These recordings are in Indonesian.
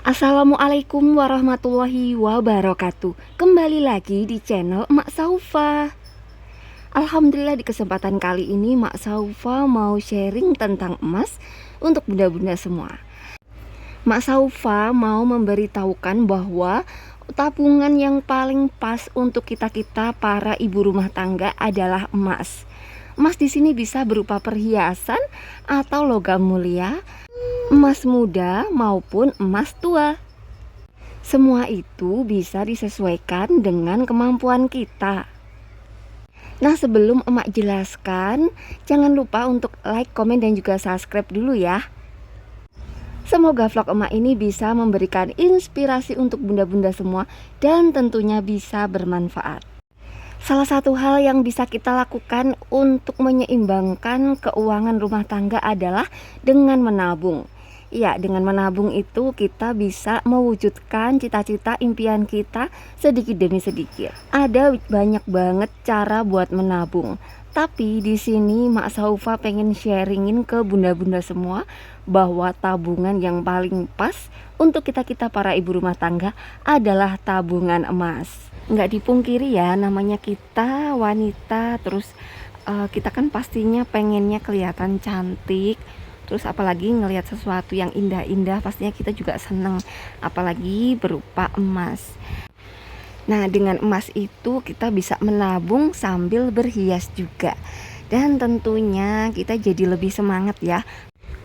Assalamualaikum warahmatullahi wabarakatuh. Kembali lagi di channel Mak Saufa. Alhamdulillah di kesempatan kali ini Mak Saufa mau sharing tentang emas untuk bunda-bunda semua. Mak Saufa mau memberitahukan bahwa tabungan yang paling pas untuk kita-kita para ibu rumah tangga adalah emas. Emas di sini bisa berupa perhiasan atau logam mulia, emas muda maupun emas tua. Semua itu bisa disesuaikan dengan kemampuan kita. Nah, sebelum emak jelaskan, jangan lupa untuk like, komen, dan juga subscribe dulu ya. Semoga vlog emak ini bisa memberikan inspirasi untuk bunda-bunda semua dan tentunya bisa bermanfaat. Salah satu hal yang bisa kita lakukan untuk menyeimbangkan keuangan rumah tangga adalah dengan menabung. Ya, dengan menabung itu kita bisa mewujudkan cita-cita impian kita sedikit demi sedikit. Ada banyak banget cara buat menabung. Tapi di sini Mak Saufa pengen sharingin ke bunda-bunda semua bahwa tabungan yang paling pas untuk kita-kita para ibu rumah tangga adalah tabungan emas. Nggak dipungkiri ya, namanya kita wanita, terus kita kan pastinya pengennya kelihatan cantik. Terus apalagi ngelihat sesuatu yang indah-indah, pastinya kita juga seneng, apalagi berupa emas. Nah, dengan emas itu kita bisa menabung sambil berhias juga. Dan tentunya kita jadi lebih semangat ya.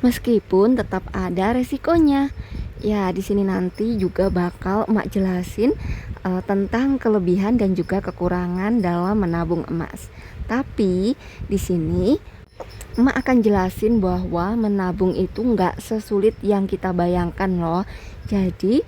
Meskipun tetap ada resikonya. Ya, di sini nanti juga bakal emak jelasin tentang kelebihan dan juga kekurangan dalam menabung emas. Tapi di sini emak akan jelasin bahwa menabung itu nggak sesulit yang kita bayangkan loh. Jadi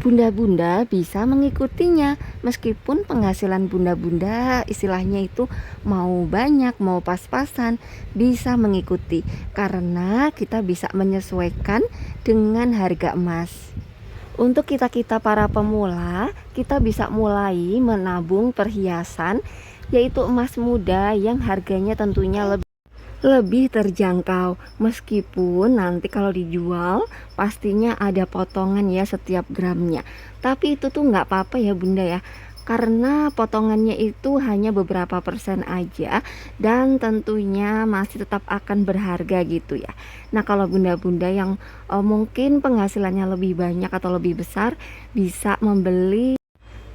bunda-bunda bisa mengikutinya, meskipun penghasilan bunda-bunda istilahnya itu mau banyak mau pas-pasan, bisa mengikuti karena kita bisa menyesuaikan dengan harga emas. Untuk kita-kita para pemula, kita bisa mulai menabung perhiasan, yaitu emas muda yang harganya tentunya lebih terjangkau, meskipun nanti kalau dijual pastinya ada potongan ya setiap gramnya. Tapi itu tuh nggak apa-apa ya bunda ya, karena potongannya itu hanya beberapa persen aja dan tentunya masih tetap akan berharga gitu ya. Nah, kalau bunda-bunda yang mungkin penghasilannya lebih banyak atau lebih besar, bisa membeli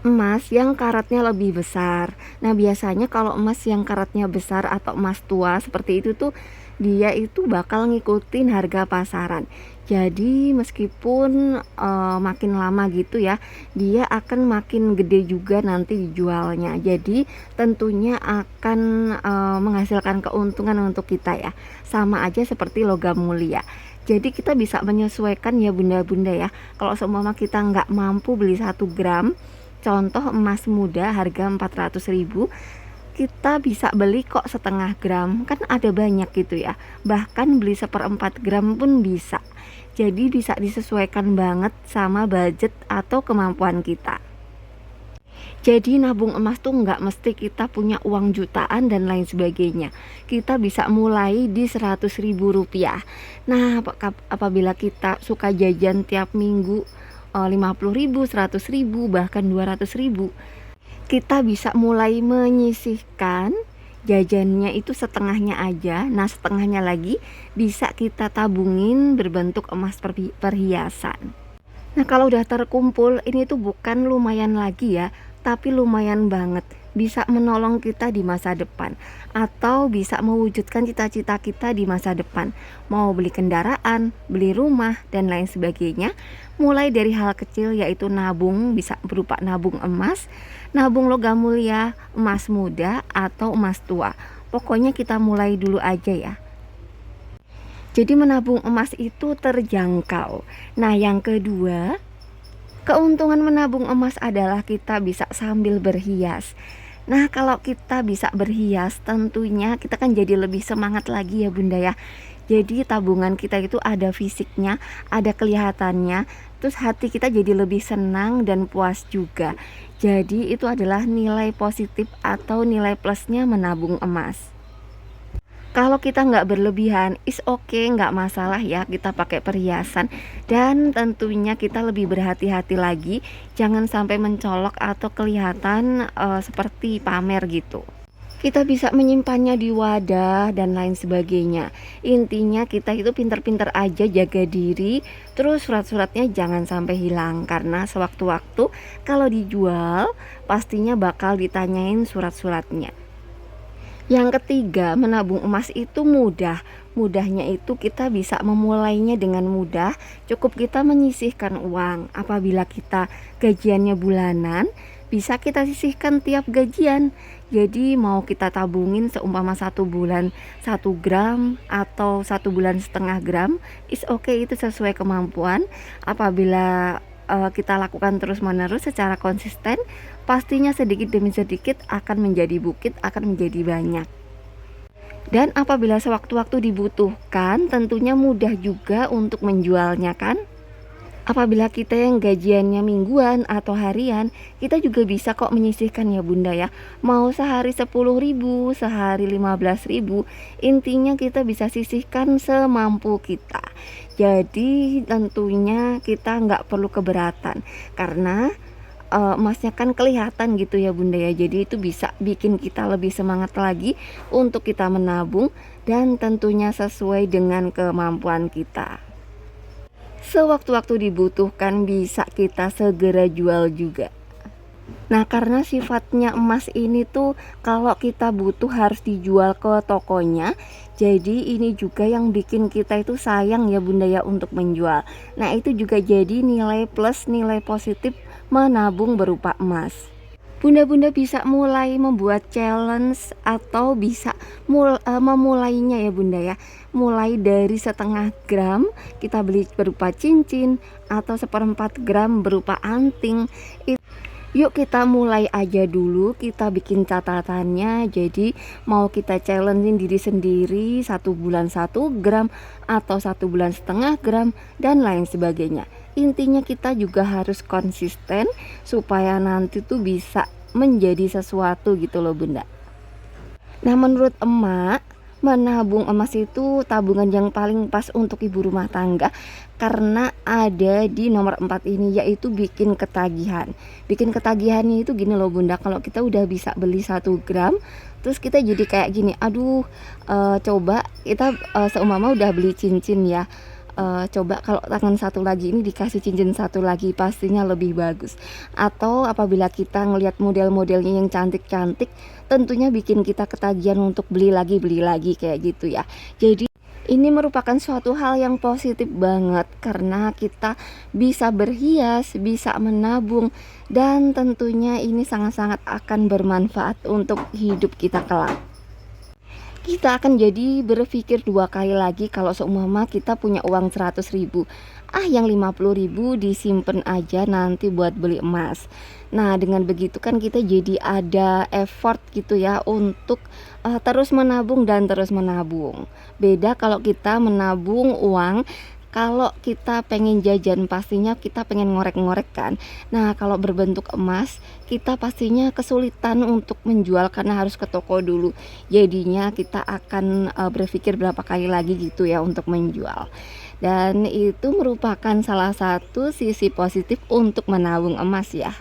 emas yang karatnya lebih besar. Nah, biasanya kalau emas yang karatnya besar atau emas tua seperti itu tuh dia itu bakal ngikutin harga pasaran. Jadi meskipun makin lama gitu ya, dia akan makin gede juga nanti dijualnya. Jadi tentunya akan menghasilkan keuntungan untuk kita ya. Sama aja seperti logam mulia. Jadi kita bisa menyesuaikan ya bunda-bunda ya. Kalau seumpama kita nggak mampu beli 1 gram, contoh emas muda harga 400.000, kita bisa beli kok setengah gram, kan ada banyak gitu ya. Bahkan beli 1/4 gram pun bisa. Jadi bisa disesuaikan banget sama budget atau kemampuan kita. Jadi nabung emas tuh nggak mesti kita punya uang jutaan dan lain sebagainya. Kita bisa mulai di 100.000 rupiah. Nah, apabila kita suka jajan tiap minggu 50.000, 100.000, bahkan 200.000, kita bisa mulai menyisihkan jajannya itu setengahnya aja. Nah, setengahnya lagi bisa kita tabungin berbentuk emas perhiasan. Nah, kalau udah terkumpul ini tuh bukan lumayan lagi ya, tapi lumayan banget, bisa menolong kita di masa depan atau bisa mewujudkan cita-cita kita di masa depan. Mau beli kendaraan, beli rumah, dan lain sebagainya. Mulai dari hal kecil yaitu nabung, bisa berupa nabung emas, nabung logam mulia, emas muda, atau emas tua. Pokoknya kita mulai dulu aja ya. Jadi menabung emas itu terjangkau. Nah, yang kedua, keuntungan menabung emas adalah kita bisa sambil berhias. Nah, kalau kita bisa berhias, tentunya kita kan jadi lebih semangat lagi ya bunda ya. Jadi tabungan kita itu ada fisiknya, ada kelihatannya, terus hati kita jadi lebih senang dan puas juga. Jadi itu adalah nilai positif atau nilai plusnya menabung emas. Kalau kita nggak berlebihan, is okay, nggak masalah ya kita pakai perhiasan. Dan tentunya kita lebih berhati-hati lagi, jangan sampai mencolok atau kelihatan seperti pamer gitu. Kita bisa menyimpannya di wadah dan lain sebagainya. Intinya kita itu pinter-pinter aja jaga diri. Terus surat-suratnya jangan sampai hilang, karena sewaktu-waktu kalau dijual pastinya bakal ditanyain surat-suratnya. Yang ketiga, menabung emas itu mudah. Mudahnya itu kita bisa memulainya dengan mudah. Cukup kita menyisihkan uang. Apabila kita gajiannya bulanan, bisa kita sisihkan tiap gajian. Jadi mau kita tabungin seumpama 1 bulan 1 gram atau 1 bulan setengah gram, is okay, itu sesuai kemampuan. Apabila kita lakukan terus menerus secara konsisten, pastinya sedikit demi sedikit akan menjadi bukit, akan menjadi banyak. Dan apabila sewaktu-waktu dibutuhkan, tentunya mudah juga untuk menjualnya kan. Apabila kita yang gajiannya mingguan atau harian, kita juga bisa kok menyisihkan ya bunda ya. Mau sehari 10.000, sehari 15.000, intinya kita bisa sisihkan semampu kita. Jadi tentunya kita nggak perlu keberatan, karena emasnya kan kelihatan gitu ya bunda ya. Jadi itu bisa bikin kita lebih semangat lagi untuk kita menabung, dan tentunya sesuai dengan kemampuan kita. Sewaktu-waktu dibutuhkan bisa kita segera jual juga. Nah, karena sifatnya emas ini tuh kalau kita butuh harus dijual ke tokonya. Jadi ini juga yang bikin kita itu sayang ya bunda ya untuk menjual. Nah, itu juga jadi nilai plus, nilai positif menabung berupa emas. Bunda-bunda bisa mulai membuat challenge atau bisa memulainya ya bunda ya. Mulai dari 1/2 gram kita beli berupa cincin, atau 1/4 gram berupa anting. Yuk kita mulai aja dulu, kita bikin catatannya. Jadi mau kita challengein diri sendiri 1 bulan 1 gram atau 1 bulan setengah gram dan lain sebagainya. Intinya kita juga harus konsisten supaya nanti tuh bisa menjadi sesuatu gitu loh bunda. Nah, menurut emak, menabung emas itu tabungan yang paling pas untuk ibu rumah tangga, karena ada di nomor 4 ini, yaitu bikin ketagihan. Bikin ketagihannya itu gini loh bunda, kalau kita udah bisa beli 1 gram, terus kita jadi kayak gini, aduh coba kita seumpama udah beli cincin ya, coba kalau tangan satu lagi ini dikasih cincin satu lagi, pastinya lebih bagus. Atau apabila kita ngelihat model-modelnya yang cantik-cantik, tentunya bikin kita ketagihan untuk beli lagi kayak gitu ya. Jadi ini merupakan suatu hal yang positif banget, karena kita bisa berhias, bisa menabung, dan tentunya ini sangat-sangat akan bermanfaat untuk hidup kita kelak. Kita akan jadi berpikir 2 kali lagi kalau seumpama kita punya uang 100.000, yang 50.000 disimpan aja nanti buat beli emas. Nah, dengan begitu kan kita jadi ada effort gitu ya untuk terus menabung dan terus menabung. Beda kalau kita menabung uang, kalau kita pengen jajan pastinya kita pengen ngorek-ngorek kan. Nah, kalau berbentuk emas kita pastinya kesulitan untuk menjual karena harus ke toko dulu. Jadinya kita akan berpikir berapa kali lagi gitu ya untuk menjual. Dan itu merupakan salah satu sisi positif untuk menabung emas ya.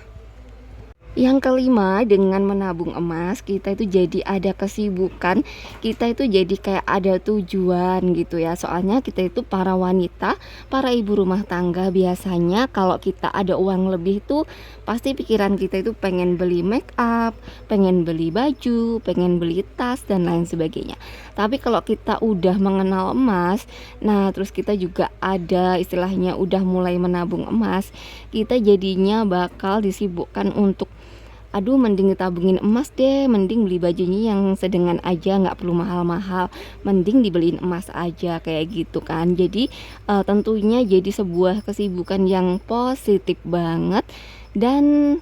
Yang kelima, dengan menabung emas kita itu jadi ada kesibukan, kita itu jadi kayak ada tujuan gitu ya. Soalnya kita itu para wanita, para ibu rumah tangga, biasanya kalau kita ada uang lebih tuh pasti pikiran kita itu pengen beli make up, pengen beli baju, pengen beli tas dan lain sebagainya. Tapi kalau kita udah mengenal emas, nah terus kita juga ada istilahnya udah mulai menabung emas, kita jadinya bakal disibukkan untuk aduh mending ditabungin emas deh, mending beli bajunya yang sedengan aja, nggak perlu mahal-mahal, mending dibeliin emas aja kayak gitu kan. Jadi tentunya jadi sebuah kesibukan yang positif banget, dan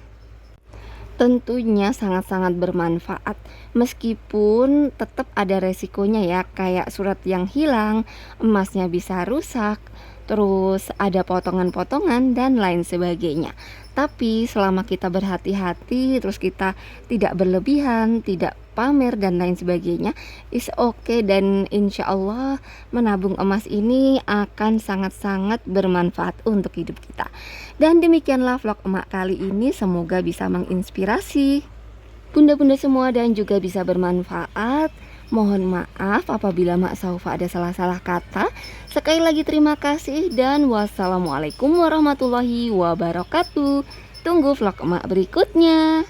tentunya sangat-sangat bermanfaat, meskipun tetap ada resikonya ya, kayak surat yang hilang, emasnya bisa rusak, terus ada potongan-potongan dan lain sebagainya. Tapi selama kita berhati-hati, terus kita tidak berlebihan, tidak pamer dan lain sebagainya, is okay. Dan insya Allah menabung emas ini akan sangat-sangat bermanfaat untuk hidup kita. Dan demikianlah vlog emak kali ini, semoga bisa menginspirasi bunda-bunda semua dan juga bisa bermanfaat. Mohon maaf apabila Mak Saufa ada salah-salah kata. Sekali lagi terima kasih dan wassalamualaikum warahmatullahi wabarakatuh. Tunggu vlog emak berikutnya.